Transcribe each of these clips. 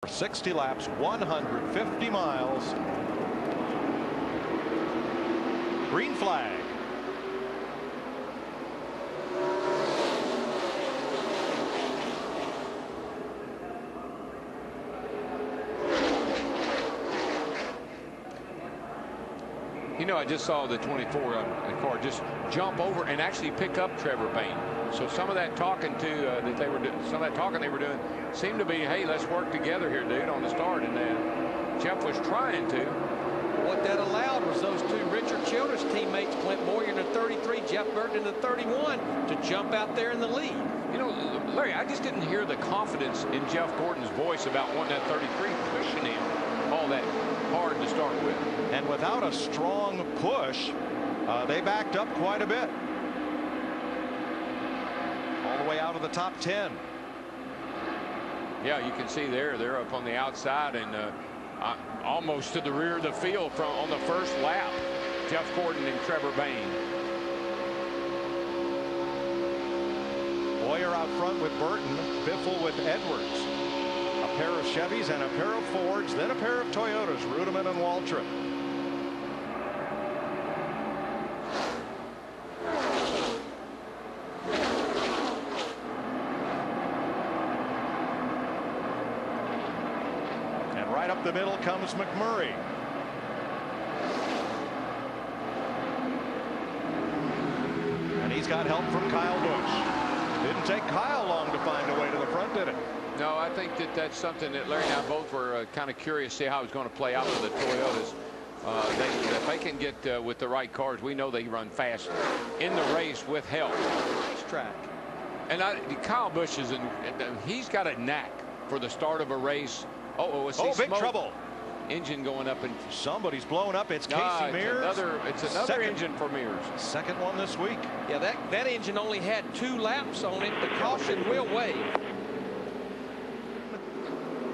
60 laps, 150 miles. Green flag. You know, I just saw the 24 car just jump over and actually pick up Trevor Bayne. So some of that talking some of that talking they were doing seemed to be, hey, let's work together here, dude, on the start. And Jeff was trying to. What that allowed was those two Richard Childress teammates, Clint Boyer in the 33, Jeff Burton in the 31, to jump out there in the lead. You know, Larry, I just didn't hear the confidence in Jeff Gordon's voice about wanting that 33 pushing him all that hard to start with. And without a strong push, they backed up quite a bit. All the way out of the top 10. Yeah, you can see they're up on the outside and almost to the rear of the field on the first lap. Jeff Gordon and Trevor Bayne. Boyer out front with Burton, Biffle with Edwards. A pair of Chevys and a pair of Fords, then a pair of Toyotas, Rudiman and Waltrip. And right up the middle comes McMurray. And he's got help from Kyle Busch. Didn't take Kyle long to find a way to the front, did it? No, I think that's something that Larry and I both were kind of curious to see how it's going to play out for the Toyotas. If they can get with the right cars, we know they run fast in the race with help. Nice track. And Kyle Busch he's got a knack for the start of a race. Oh, big trouble. Engine going up, and somebody's blowing up. It's Casey Mears. It's another engine for Mears. Second one this week. Yeah, that engine only had 2 laps on it. The caution will waive.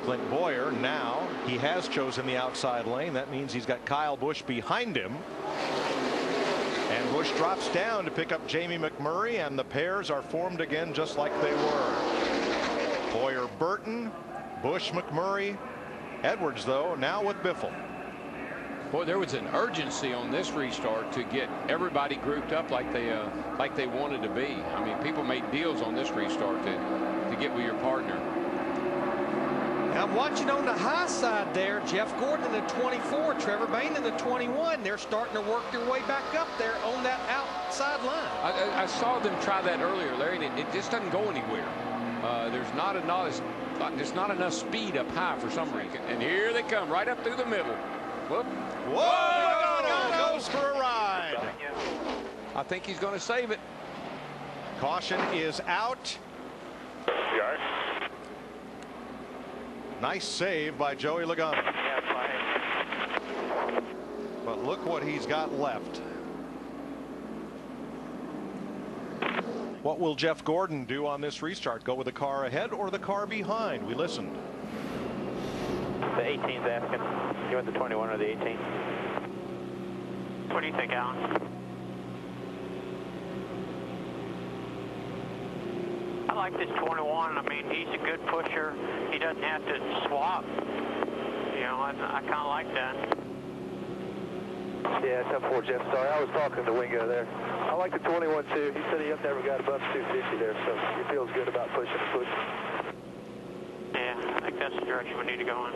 Clint Boyer, now he has chosen the outside lane. That means he's got Kyle Busch behind him. And Busch drops down to pick up Jamie McMurray, and the pairs are formed again just like they were. Boyer Burton, Busch McMurray. Edwards, though, now with Biffle. Boy, there was an urgency on this restart to get everybody grouped up like they wanted to be. I mean, people made deals on this restart to get with your partner. I'm watching on the high side there, Jeff Gordon in the 24, Trevor Bayne in the 21. They're starting to work their way back up there on that outside line. I saw them try that earlier, Larry, and it just doesn't go anywhere. There's not enough speed up high for some reason. And here they come right up through the middle. Whoop. Whoa! Goes for a ride. I think he's going to save it. Caution is out. Nice save by Joey Logano. But look what he's got left. What will Jeff Gordon do on this restart? Go with the car ahead or the car behind? We listened. The 18's asking. You want the 21 or the 18? What do you think, Alan? I like this 21. I mean, he's a good pusher. He doesn't have to swap. You know, I kind of like that. Yeah, 10-4, Jeff. Sorry, I was talking to Wingo there. I like the 21 too. He said he never got above 250 there, so he feels good about pushing and pushing. Yeah, I think that's the direction we need to go in.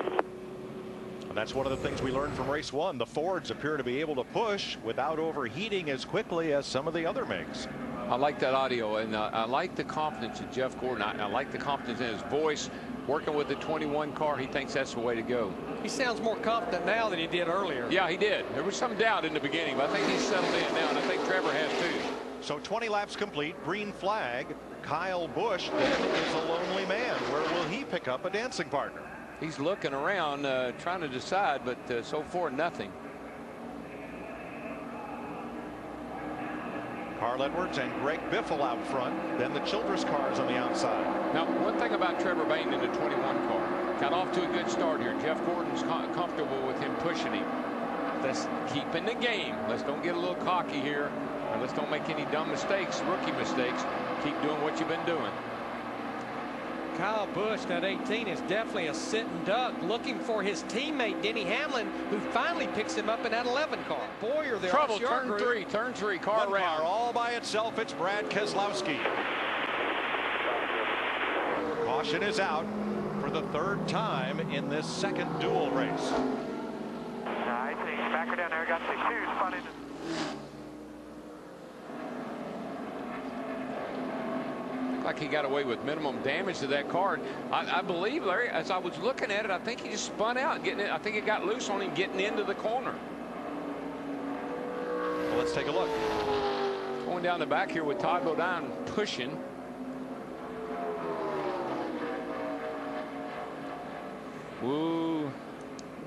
And that's one of the things we learned from race 1. The Fords appear to be able to push without overheating as quickly as some of the other makes. I like that audio, and I like the confidence in Jeff Gordon. I like the confidence in his voice. Working with the 21 car, he thinks that's the way to go. He sounds more confident now than he did earlier. Yeah, he did. There was some doubt in the beginning, but I think he's settled in now, and I think Trevor has too. So 20 laps complete, green flag. Kyle Busch then is a lonely man. Where will he pick up a dancing partner? He's looking around, trying to decide, but so far nothing. Carl Edwards and Greg Biffle out front. Then the Childress cars on the outside. Now, one thing about Trevor Bayne in the 21 car, got off to a good start here. Jeff Gordon's comfortable with him pushing him. Let's keep in the game. Let's don't get a little cocky here. And let's don't make any dumb mistakes, rookie mistakes. Keep doing what you've been doing. Kyle Busch, that 18, is definitely a sitting duck, looking for his teammate Denny Hamlin, who finally picks him up in that 11 car. Boyer, the trouble. RCR Turn three, car One around. car all by itself. It's Brad Keslowski. Caution is out for the third time in this second duel race. I see. Back her down there. Got 62 spotted. Like he got away with minimum damage to that car. I believe, Larry, as I was looking at it, I think he just spun out and getting it. I think it got loose on him getting into the corner. Well, let's take a look. Going down the back here with Todd Bodine pushing. Woo.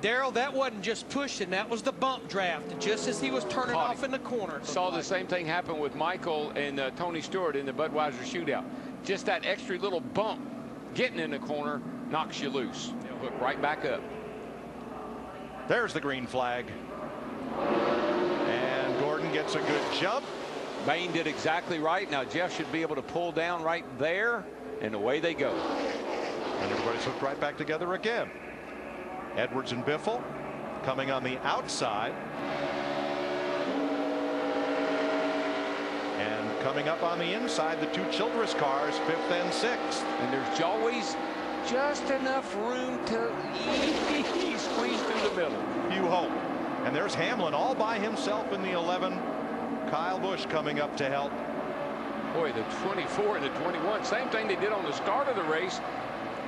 Darrell, that wasn't just pushing, that was the bump draft, just as he was turning off in the corner. Saw the same thing happen with Michael and Tony Stewart in the Budweiser shootout. Just that extra little bump getting in the corner knocks you loose. They'll hook right back up. There's the green flag. And Gordon gets a good jump. Bain did exactly right. Now Jeff should be able to pull down right there, and away they go. And everybody's hooked right back together again. Edwards and Biffle coming on the outside. And coming up on the inside, the two Childress cars, 5th and 6th. And there's always just enough room to squeeze through the middle. You hope. And there's Hamlin all by himself in the 11. Kyle Busch coming up to help. Boy, the 24 and the 21, same thing they did on the start of the race.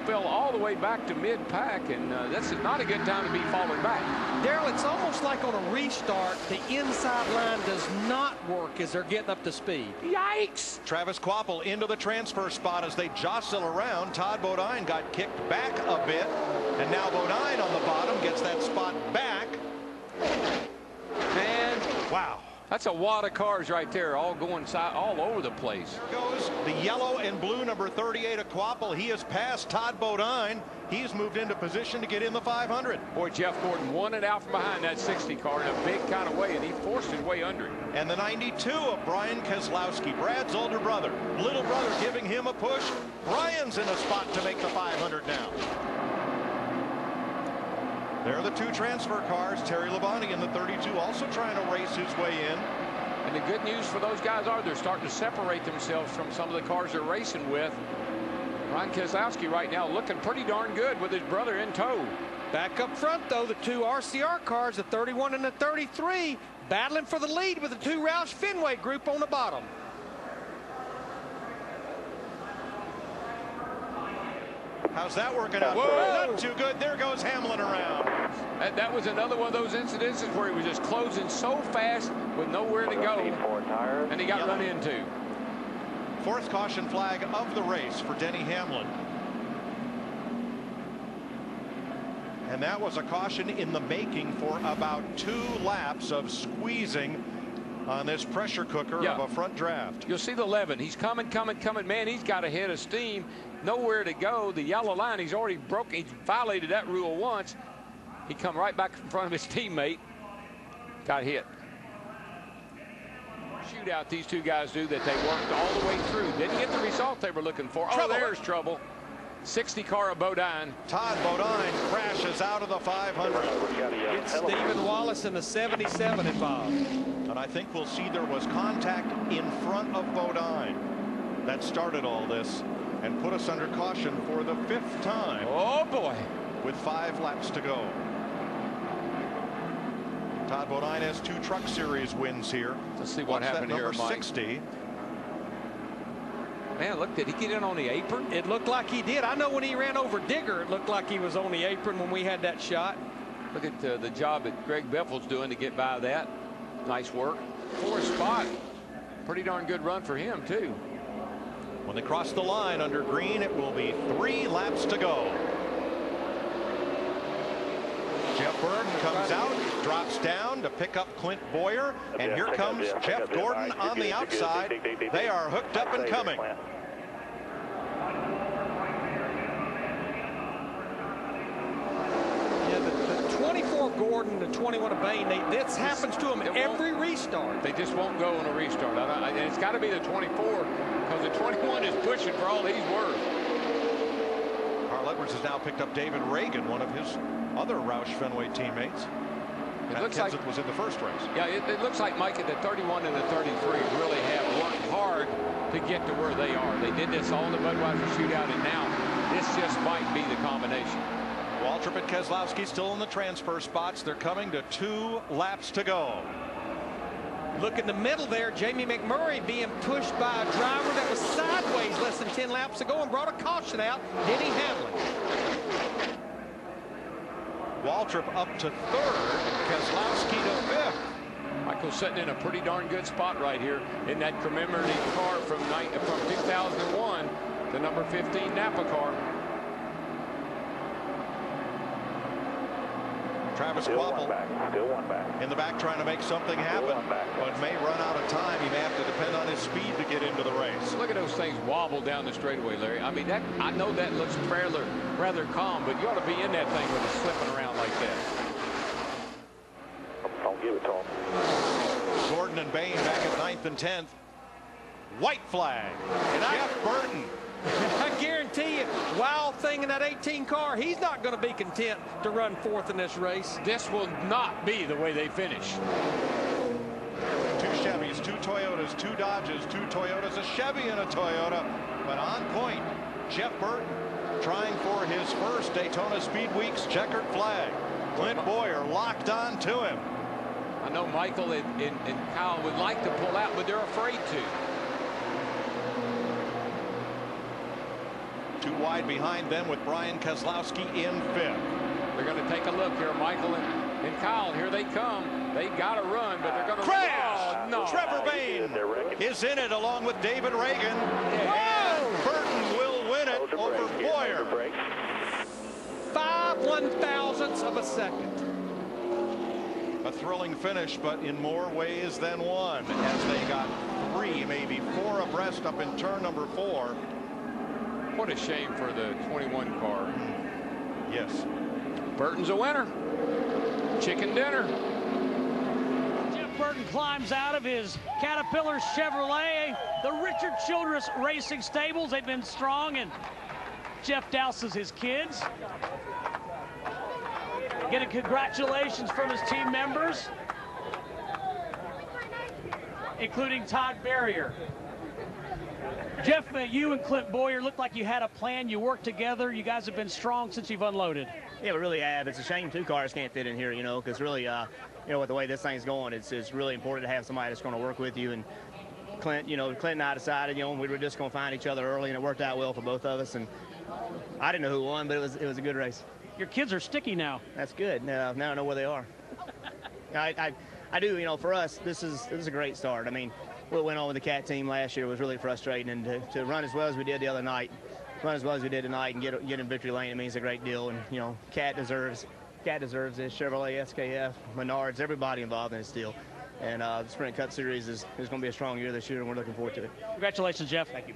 Fell all the way back to mid-pack, and that's not a good time to be falling back. Darrell, it's almost like on a restart, the inside line does not work as they're getting up to speed. Yikes! Travis Kvapil into the transfer spot as they jostle around. Todd Bodine got kicked back a bit, and now Bodine on the bottom gets that spot back. And wow. That's a wad of cars right there, all going all over the place. Here goes the yellow and blue number 38 of Kvapil. He has passed Todd Bodine. He's moved into position to get in the 500. Boy, Jeff Gordon won it out from behind that 60 car in a big kind of way, and he forced his way under it. And the 92 of Brian Keslowski, Brad's older brother. Little brother giving him a push. Brian's in a spot to make the 500 now. There are the two transfer cars. Terry Labonte in the 32 also trying to race his way in. And the good news for those guys are they're starting to separate themselves from some of the cars they're racing with. Brian Keselowski right now looking pretty darn good with his brother in tow. Back up front, though, the two RCR cars, the 31 and the 33, battling for the lead with the two Roush Fenway group on the bottom. How's that working out? Whoa. Not too good. There goes Hamlin around. That was another one of those incidences where he was just closing so fast with nowhere to go, and he got run into. Fourth caution flag of the race for Denny Hamlin. And that was a caution in the making for about 2 laps of squeezing on this pressure cooker of a front draft. You'll see the 11. He's coming. Man, he's got a head of steam. Nowhere to go. The yellow line, he's already broken. He's violated that rule once. He come right back in front of his teammate. Got hit. Shootout these two guys do that they worked all the way through. Didn't get the result they were looking for. Trouble. Oh, there's trouble. 60 car of Bodine. Todd Bodine crashes out of the 500. It's Stephen Wallace in the 77 involved. And I think we'll see there was contact in front of Bodine. That started all this and put us under caution for the 5th time. Oh, boy. With 5 laps to go. Todd Bodine has 2 Truck Series wins here. Let's see what happened here, Mike. 60. Man, look, did he get in on the apron? It looked like he did. I know when he ran over Digger, it looked like he was on the apron when we had that shot. Look at the job that Greg Beffel's doing to get by that. Nice work. 4th spot. Pretty darn good run for him, too. When they cross the line under green, it will be 3 laps to go. Jeff Burton comes out, drops down to pick up Clint Boyer, and here comes Jeff Gordon on the outside. They are hooked up and coming. Yeah, the 24 Gordon, the 21 of Bain, this happens to them every restart. They just won't go on a restart. And it's got to be the 24 because the 21 is pushing for all he's worth. Edwards has now picked up David Reagan, one of his other Roush Fenway teammates. It looks Kenseth like was in the first race. Yeah, it looks like, Mike, the 31 and the 33 really have worked hard to get to where they are. They did this all in the Budweiser shootout, and now this just might be the combination. Waltrip and Keslowski still in the transfer spots. They're coming to 2 laps to go. Look in the middle there, Jamie McMurray being pushed by a driver that was sideways less than 10 laps ago and brought a caution out, Denny Hamlin. Waltrip up to 3rd, Keslowski to 5th. Michael's sitting in a pretty darn good spot right here in that commemorative car from 2001, the number 15 Napa car. Travis Still Quapple one back. in the back trying to make something happen, but may run out of time. He may have to depend on his speed to get into the race. Look at those things wobble down the straightaway, Larry. I mean, I know that looks rather calm, but you ought to be in that thing with it slipping around like that. Don't give it to him. Gordon and Bain back at 9th and 10th. White flag. And Jeff Burton. I guarantee you, Wild Thing in that 18 car, he's not going to be content to run 4th in this race. This will not be the way they finish. 2 Chevys, 2 Toyotas, 2 Dodges, 2 Toyotas, a Chevy and a Toyota. But on point, Jeff Burton trying for his first Daytona Speed Week's checkered flag. Clint Boyer locked on to him. I know Michael and Kyle would like to pull out, but they're afraid to. 2 wide behind them with Brian Keslowski in 5th. They're going to take a look here, Michael and Kyle. Here they come. They got to run, but they're going to crash. Oh, no. Trevor Bain is in it along with David Reagan. And Burton will win it over Boyer. 5 1,000ths of a second. A thrilling finish, but in more ways than one, as they got 3, maybe 4 abreast up in turn number 4. What a shame for the 21 car. Yes. Burton's a winner. Chicken dinner. Jeff Burton climbs out of his Caterpillar Chevrolet, the Richard Childress Racing Stables. They've been strong, and Jeff douses his kids. Getting congratulations from his team members, including Todd Barrier. Jeff, you and Clint Boyer looked like you had a plan. You worked together. You guys have been strong since you've unloaded. Yeah, we really have. It's a shame 2 cars can't fit in here, you know, because really, with the way this thing's going, it's really important to have somebody that's going to work with you. And Clint, Clint and I decided, we were just going to find each other early, and it worked out well for both of us. And I didn't know who won, but it was a good race. Your kids are sticky now. That's good. Now I know where they are. I do, for us, this is a great start. I mean, what went on with the Cat team last year was really frustrating, and to run as well as we did the other night, run as well as we did tonight and get in victory lane, it means a great deal. And Cat deserves this. Chevrolet, SKF, Menards, everybody involved in this deal. And the Sprint Cup Series is going to be a strong year this year, and we're looking forward to it. Congratulations, Jeff. Thank you.